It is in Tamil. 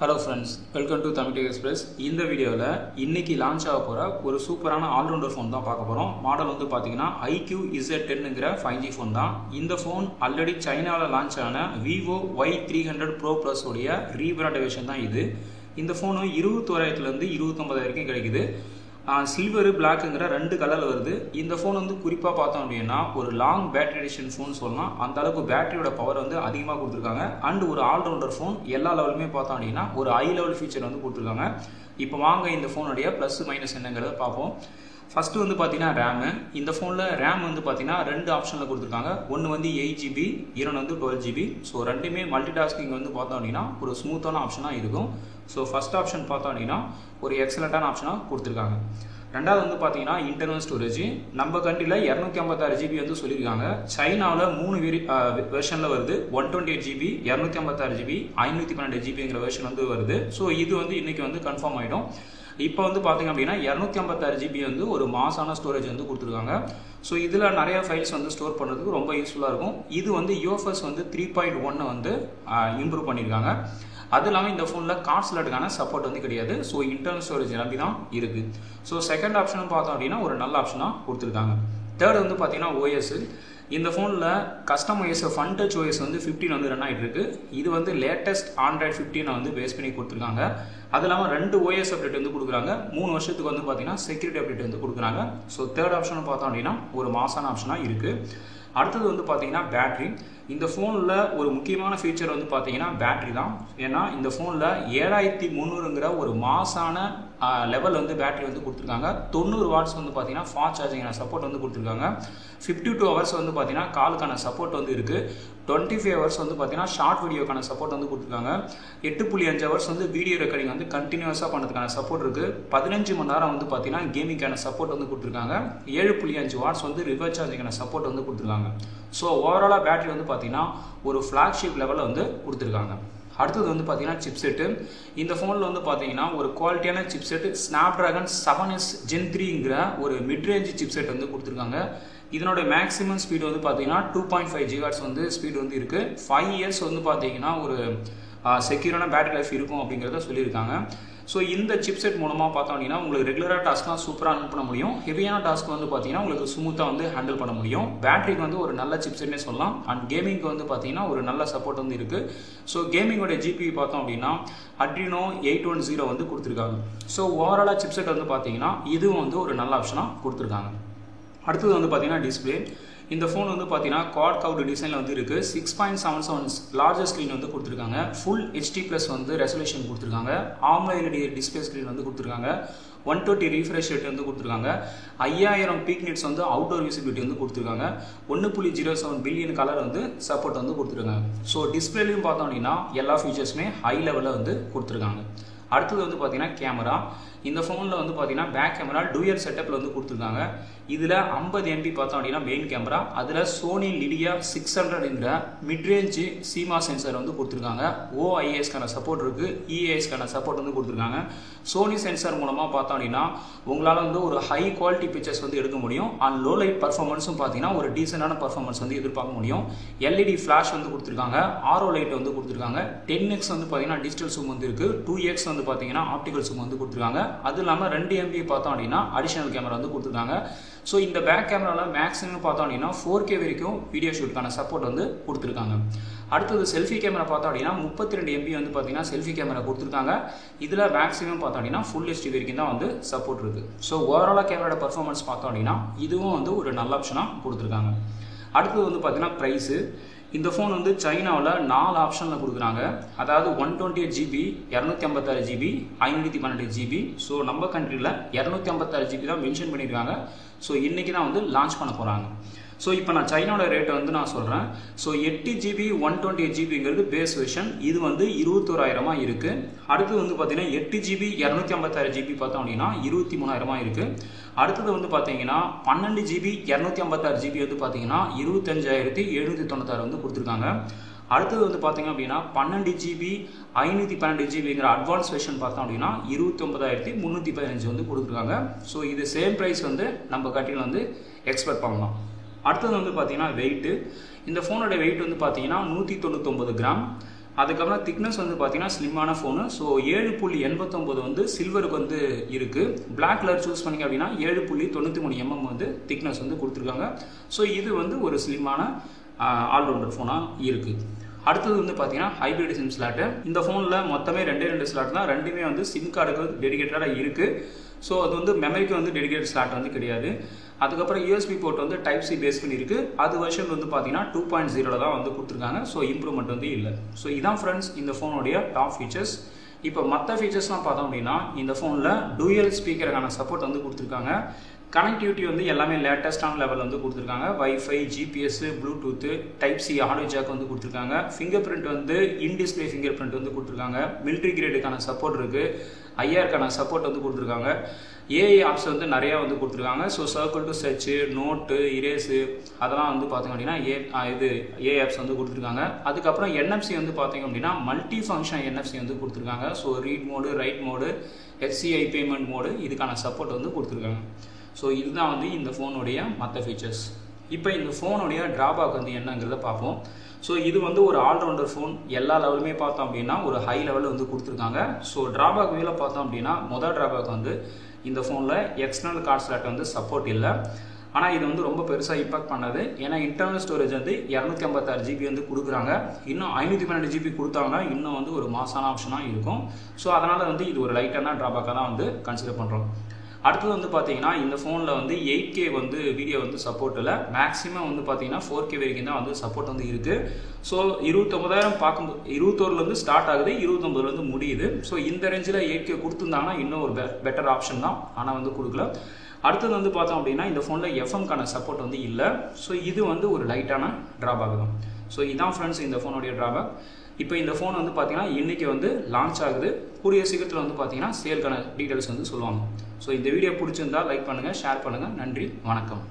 Hello friends, welcome to Tamil Tech Express. இந்த வீடியோல இன்னைக்கு லான்ச் ஆக போற ஒரு சூப்பரான ஆல்ரவுண்டர் ஃபோன் தான் பார்க்க போறோம். மாடல் வந்து பாத்தீங்கன்னா IQ Z10ங்கற 5G ஃபோன் தான். இந்த ஃபோன் ஆல்ரெடி சைனால லான்ச் ஆன Vivo Y300 Pro Plus உடைய ரீபிராண்ட் வெர்ஷன் தான் இது. இந்த ஃபோன் 21000 ல இருந்து 29000 வரைக்கும் கிடைக்குது. சில்வர் பிளாக்ங்கற ரெண்டு கலர்ல வருது. இந்த ஃபோன் வந்து குறிப்பா பார்த்தோம் அப்படினா ஒரு லாங் பேட்டரி எடிஷன் ஃபோன் சொல்லலாம். அந்த அளவுக்கு பேட்டரியோட பவர் வந்து அதிகமா கொடுத்திருக்காங்க. அண்ட் ஒரு ஆல்ரவுண்டர் ஃபோன் எல்லா லெவலுமே பார்த்தோம் அப்படினா ஒரு ஹை லெவல் ஃபீச்சர் வந்து கொடுத்திருக்காங்க. இப்போ வாங்க இந்த ஃபோனுடைய ப்ளஸ் மைனஸ் என்னங்கறத பாப்போம். ஃபர்ஸ்ட் வந்து பாத்தீங்கன்னா RAM. இந்த ஃபோன்ல RAM வந்து பாத்தீங்கன்னா ரெண்டு ஆப்ஷன்ல கொடுத்திருக்காங்க. ஒன்னு வந்து 8GB, இன்னொன்னு வந்து 12GB. சோ ரெண்டுமே மல்டி டாஸ்கிங் வந்து பார்த்தோம் அப்படினா ஒரு ஸ்மூத்தான ஆப்ஷனா இருக்கும். சோ ஃபர்ஸ்ட் ஆப்ஷன் பார்த்தோம் அப்படினா ஒரு எக்ஸலென்ட்டான ஆப்ஷனா கொடுத்திருக்காங்க. ரெண்டாவது வந்து பாத்தீங்கன்னா இன்டர்னல் ஸ்டோரேஜ். நம்ம கண்ட்ரில 256GB வந்து சொல்லிருக்காங்க. சைனால 3 வெர்ஷன்ல வருது. 128GB, 256GB, 512GBங்கற வெர்ஷன் வந்து வருது. சோ இது வந்து இன்னைக்கு வந்து கன்ஃபார்ம் ஆயிடும். இப்போ வந்து பாத்தீங்க அப்படினா 256GB வந்து ஒரு மாசான ஸ்டோரேஜ் வந்து கொடுத்திருக்காங்க. சோ இதுல நிறைய ஃபைல்ஸ் வந்து ஸ்டோர் பண்றதுக்கு ரொம்ப யூஸ்ஃபுல்லா இருக்கும். இது வந்து UFS வந்து 3.1 வந்து இம்ப்ரூவ் பண்ணிருக்காங்க. அது இல்லாம இந்த ஃபோன்ல கார்ட் ஸ்லாட்டுக்கான சப்போர்ட் வந்து கிடையாது. சோ இன்டர்னல் ஸ்டோரேஜ் நம்பி தான் இருக்கு. சோ செகண்ட் ஆப்ஷன் பார்த்தோம் அப்படினா ஒரு நல்ல ஆப்ஷனா கொடுத்திருக்காங்க. தேர்ட் வந்து பாத்தீங்கன்னா OS. இந்த ஃபோன்ல custom OS Fun Touch OS வந்து 15 வந்து ரன் ஆயிட்டு இருக்கு. இது வந்து லேட்டஸ்ட் Android 15 வந்து பேஸ் பண்ணி கொடுத்திருக்காங்க. அது இல்லாம ரெண்டு OS அப்டேட் வந்து கொடுக்குறாங்க. 3 வருஷத்துக்கு வந்து பாத்தீங்கன்னா செக்யூரிட்டி அப்டேட் வந்து கொடுக்குறாங்க. சோ தேர்ட் ஆப்ஷன் பார்த்தோம் அப்படினா ஒரு மாசான ஆப்ஷனா இருக்கு. அடுத்தது வந்து பாத்தீங்கன்னா பேட்டரி. இந்த ஃபோன்ல ஒரு முக்கியமான ஃபீச்சர் வந்து பாத்தீங்கன்னா பேட்டரி தான். ஏன்னா இந்த ஃபோன்ல 7300ங்கற ஒரு மாசான லெவல் வந்து பேட்டரி வந்து கொடுத்திருக்காங்க. 90 வாட்ஸ் வந்து பாத்தீங்கன்னா ஃபாஸ்ட் சார்ஜிங்கான சப்போர்ட் வந்து கொடுத்திருக்காங்க. 52 ஹவர்ஸ் வந்து பாத்தீங்கன்னா காலுக்கான சப்போர்ட் வந்து இருக்கு. 25 ஹவர்ஸ் வந்து பாத்தீங்கன்னா ஷார்ட் வீடியோக்கான சப்போர்ட் வந்து கொடுத்திருக்காங்க. 8.5 ஹவர்ஸ் வந்து வீடியோ ரெக்கார்டிங் வந்து கண்டினியூஸா பண்றதுக்கான சப்போர்ட் இருக்கு. 15 மணி நேரம் வந்து பாத்தீங்கன்னா கேமிங்கான சப்போர்ட் வந்து கொடுத்திருக்காங்க. 7.5 வாட்ஸ் வந்து ரிவர்ஸ் சார்ஜிங்கான சப்போர்ட் வந்து கொடுத்திருக்காங்க. சோ ஓவராலா பேட்டரி வந்து பாத்தீங்கன்னா ஒரு ஃபிளாக்ஷிப் லெவல்ல வந்து கொடுத்திருக்காங்க. அடுத்தது வந்து பாத்தீங்கன்னா சிப்செட். இந்த ஃபோன்ல வந்து பாத்தீங்கன்னா ஒரு குவாலிட்டியான சிப்செட் Snapdragon 7S Gen 3ங்கற ஒரு மிட் ரேஞ்ச் சிப்செட் வந்து கொடுத்திருக்காங்க. இதனோட மேக்ஸிமம் ஸ்பீட் வந்து பாத்தீங்கன்னா 2.5 GHz வந்து ஸ்பீட் வந்து இருக்கு. 5 இயர்ஸ் வந்து பாத்தீங்கன்னா ஒரு செக்யூரான பேட்டரி லைஃப் இருக்கும் அப்படிங்கறத சொல்லியிருக்காங்க. சோ இந்த சிப்செட் மூலமா பார்த்தோம் அப்படினா உங்களுக்கு ரெகுலரா டாஸ்க்லாம் சூப்பரா ரன் பண்ண முடியும். ஹெவியான டாஸ்க் வந்து பாத்தீங்கன்னா உங்களுக்கு ஸ்மூத்தா வந்து ஹேண்டில் பண்ண முடியும். பேட்டரிக்கு வந்து ஒரு நல்ல சிப்செட்னே சொல்லலாம். அண்ட் கேமிங்க்கு வந்து பாத்தீங்கன்னா ஒரு நல்ல சப்போர்ட் வந்து இருக்கு. சோ கேமிங்கோட GPU பார்த்தோம் அப்படினா Adreno 810 வந்து கொடுத்திருக்காங்க. சோ ஓவராலா சிப்செட் வந்து பாத்தீங்கன்னா இதுவும் வந்து ஒரு நல்ல ஆப்ஷனா கொடுத்திருக்காங்க. அடுத்து வந்து பாத்தீங்கன்னா டிஸ்ப்ளே. இந்த ஃபோன் வந்து பாத்தீங்கன்னா குவாட் கர்வ்டு டிசைன்ல வந்து இருக்கு. 6.77 லார்ஜர் ஸ்கிரீன் வந்து கொடுத்திருக்காங்க. ஃபுல் HD+ வந்து ரெசல்யூஷன் கொடுத்திருக்காங்க. AMOLED டிஸ்ப்ளே ஸ்கிரீன் வந்து கொடுத்திருக்காங்க. 120 ரீஃப்ரெஷ் ரேட் வந்து கொடுத்திருக்காங்க. 5000 பீக் நிட்ஸ் வந்து அவுட்டோர் விசிபிலிட்டி வந்து கொடுத்திருக்காங்க. 1.07 பில்லியன் கலர் வந்து சப்போர்ட் வந்து கொடுத்திருக்காங்க. சோ டிஸ்ப்ளேலயும் பார்த்தோம் அப்படினா எல்லா ஃபீச்சர்ஸ்மே ஹை லெவல்ல வந்து கொடுத்திருக்காங்க. அடுத்து வந்து பாத்தீங்கன்னா கேமரா. இந்த ஃபோன்ல வந்து பாத்தீங்கன்னா பேக் கேமரா டூயல் செட்டப்ல வந்து கொடுத்திருக்காங்க. இதுல 50 MP பார்த்தோம் அப்படினா மெயின் கேமரா. அதுல Sony Lydia 600ங்கற மிட் ரேஞ்ச் CMOS சென்சார் வந்து கொடுத்திருக்காங்க. OIS கான சப்போர்ட் இருக்கு. EIS கான சப்போர்ட் வந்து கொடுத்திருக்காங்க. Sony சென்சார் மூலமா பார்த்தோம் அப்படினா உங்களால வந்து ஒரு ஹை குவாலிட்டி பிக்சர்ஸ் வந்து எடுக்க முடியும். அண்ட் லோ லைட் பெர்ஃபார்மன்ஸும் பாத்தீங்கன்னா ஒரு டீசன்ட்டான பெர்ஃபார்மன்ஸ் வந்து எதிர்பார்க்க முடியும். LED ஃபிளாஷ் வந்து கொடுத்திருக்காங்க. RO லைட் வந்து கொடுத்திருக்காங்க. 10x வந்து பாத்தீங்கன்னா டிஜிட்டல் ஜூம் வந்து இருக்கு. 2x வந்து பாத்தீங்கன்னா ஆப்டிகல் ஜூம் வந்து கொடுத்திருக்காங்க. அது இல்லாம 2 MP பார்த்தோம் அப்படினா அடிஷனல் கேமரா வந்து கொடுத்திருக்காங்க. சோ இந்த பேக் கேமரால மேக்ஸிமம் பார்த்தோம் அப்படினா 4K வரைக்கும் வீடியோ ஷூட்கான சப்போர்ட் வந்து கொடுத்திருக்காங்க. அடுத்தது செல்ஃபி கேமரா பார்த்தோம் அப்படினா 32 MP வந்து பாத்தீங்கன்னா செல்ஃபி கேமரா கொடுத்திருக்காங்க. இதுல மேக்ஸிமம் பார்த்தோம் அப்படினா ஃபுல் HD வரைக்கும் தான் வந்து சப்போர்ட் இருக்கு. சோ ஓவராலா கேமராவோட பெர்ஃபார்மன்ஸ் பார்த்தோம் அப்படினா இதுவும் வந்து ஒரு நல்ல ஆப்ஷனா கொடுத்திருக்காங்க. அடுத்து வந்து பாத்தீங்கன்னா பிரைஸ். இந்த ஃபோன் வந்து சைனாவுல 4 ஆப்ஷன்ல கொடுக்குறாங்க. அதாவது 128GB, 256GB, 512GB. சோ நம்ம கண்ட்ரில 256GB தான் மென்ஷன் பண்ணிருக்காங்க. சோ இன்னைக்கு தான் வந்து லான்ச் பண்ண போறாங்க. சோ இப்போ நான் சைனாவோட ரேட் வந்து நான் சொல்றேன். சோ 8GB 128GBங்கிறது பேஸ் வெர்ஷன். இது வந்து 21000 இருக்கு. அடுத்து வந்து பாத்தீங்கன்னா 8GB 256GB பார்த்தோம் அப்படினா 23000 இருக்கு. அடுத்து வந்து பாத்தீங்கன்னா 12GB 256GB வந்து பாத்தீங்கன்னா 25796 வந்து கொடுத்திருக்காங்க. அடுத்து வந்து பாத்தீங்க அப்படினா 12GB 512GBங்கற அட்வான்ஸ் வெர்ஷன் பார்த்தோம் அப்படினா 29315 வந்து கொடுத்திருக்காங்க. சோ இது சேம் பிரைஸ் வந்து நம்ம கட்டில வந்து எக்ஸ்பெக்ட் பண்ணலாம். அடுத்து வந்து பாத்தீங்கன்னா weight. இந்த ஃபோனோட weight வந்து பாத்தீங்கன்னா 199 கிராம். அதுக்கப்புறம் திக்னஸ் வந்து பார்த்தீங்கன்னா ஸ்லிம்மான ஃபோனு. ஸோ 7.89 வந்து சில்வருக்கு வந்து இருக்குது. பிளாக் கலர் சூஸ் பண்ணிங்க அப்படின்னா 7.93 mm வந்து திக்னஸ் வந்து கொடுத்துருக்காங்க. ஸோ இது வந்து ஒரு ஸ்லிம்மான ஆல்ரவுண்டர் ஃபோனாக இருக்குது. அடுத்தது வந்து பார்த்தீங்கன்னா ஹைப்ரிட் சிம் ஸ்லாட்டு. இந்த ஃபோனில் மொத்தமே 2 ஸ்லாட் தான். ரெண்டுமே வந்து சிம் கார்டுக்கு டெடிகேட்டடாக இருக்குது. ஸோ அது வந்து மெமரிக்கு வந்து டெடிகேட்டட் ஸ்லாட் வந்து கிடையாது. அதுக்கப்புறம் யூஎஸ்பி போர்ட் வந்து டைப் சி பேஸ் பண்ணியிருக்கு. அது வெர்ஷன் வந்து பார்த்தீங்கன்னா 2.0 தான் வந்து கொடுத்துருக்காங்க. ஸோ இம்ப்ரூவ்மெண்ட் வந்து இல்லை. ஸோ இதான் ஃப்ரெண்ட்ஸ் இந்த ஃபோனுடைய டாப் ஃபீச்சர்ஸ். இப்போ மற்ற ஃபீச்சர்ஸ்லாம் பார்த்தோம் அப்படின்னா இந்த ஃபோனில் டூயல் ஸ்பீக்கருக்கான சப்போர்ட் வந்து கொடுத்துருக்காங்க. கனெக்டிவிட்டி வந்து எல்லாமே லேட்டஸ்டான லெவலில் வந்து கொடுத்துருக்காங்க. Wifi, GPS, Bluetooth, type C audio jack வந்து கொடுத்துருக்காங்க. ஃபிங்கர் பிரிண்ட் வந்து இன்டிஸ்பிளே ஃபிங்கர் பிரிண்ட் வந்து கொடுத்துருக்காங்க. மிலிட்ரி கிரேடுக்கான சப்போர்ட் இருக்குது. ஐஆருக்கான சப்போர்ட் வந்து கொடுத்துருக்காங்க. ஏஐ ஆப்ஸ் வந்து நிறையா வந்து கொடுத்துருக்காங்க. So circle to search, note, erase அதெல்லாம் வந்து பார்த்திங்க அப்படின்னா ஏ ஆப்ஸ் வந்து கொடுத்துருக்காங்க. அதுக்கப்புறம் என்எஃப்சி வந்து பார்த்திங்க அப்படின்னா மல்டி ஃபங்க்ஷன் என்எஃப்சி வந்து கொடுத்துருக்காங்க. So read mode, right mode, HCI payment mode இதுக்கான சப்போர்ட் வந்து கொடுத்துருக்காங்க. ஸோ இதுதான் வந்து இந்த ஃபோனுடைய மற்ற ஃபீச்சர்ஸ். இப்போ இந்த ஃபோனுடைய ட்ராபேக் வந்து என்னங்கிறத பார்ப்போம். ஸோ இது வந்து ஒரு ஆல்ரவுண்டர் ஃபோன். எல்லா லெவலுமே பார்த்தோம் அப்படின்னா ஒரு ஹை லெவலில் வந்து கொடுத்துருக்காங்க. ஸோ ட்ராபேக் வேலை பார்த்தோம் அப்படின்னா முதல் ட்ராபேக் வந்து இந்த ஃபோனில் எக்ஸ்டர்னல் கார்ட் ஸ்லாட் வந்து சப்போர்ட் இல்லை. ஆனால் இது வந்து ரொம்ப பெருசாக இம்பாக்ட் பண்ணாது. ஏன்னா இன்டர்னல் ஸ்டோரேஜ் வந்து 256 GB வந்து கொடுக்குறாங்க. இன்னும் 512 GB கொடுத்தாங்கன்னா இன்னும் வந்து ஒரு மாசான ஆப்ஷனாக இருக்கும். ஸோ அதனால் வந்து இது ஒரு லைட்டான ட்ராபேக்காக தான் வந்து கன்சிடர் பண்ணுறோம். அடுத்தது வந்து பார்த்தீங்கன்னா இந்த ஃபோனில் வந்து 8K வந்து வீடியோ வந்து சப்போர்ட் இல்லை. மேக்ஸிமம் வந்து பார்த்தீங்கன்னா 4K வரைக்கும் தான் வந்து சப்போர்ட் வந்து இருக்குது. ஸோ 29,000 பார்க்கும்போது 21 ஸ்டார்ட் ஆகுது, 29 முடியுது. ஸோ இந்த ரேஞ்சில் 8K கொடுத்துருந்தாங்கன்னா இன்னும் ஒரு பெட்டர் ஆப்ஷன் தான். ஆனால் வந்து கொடுக்கல. அடுத்தது வந்து பார்த்தோம் அப்படின்னா இந்த ஃபோனில் எஃப்எம்கான சப்போர்ட் வந்து இல்லை. ஸோ இது வந்து ஒரு லைட்டான ட்ராபேக் தான். ஸோ இதான் ஃப்ரெண்ட்ஸ் இந்த ஃபோனுடைய ட்ராபேக். இப்போ இந்த ஃபோன் வந்து பார்த்தீங்கன்னா இன்றைக்கி வந்து லான்ச் ஆகுது. கூடிய சீக்கிரத்தில் வந்து பார்த்தீங்கன்னா சேல்க்கான டீட்டெயில்ஸ் வந்து சொல்லுவாங்க. ஸோ இந்த வீடியோ பிடிச்சிருந்தா லைக் பண்ணுங்கள், ஷேர் பண்ணுங்கள். நன்றி, வணக்கம்.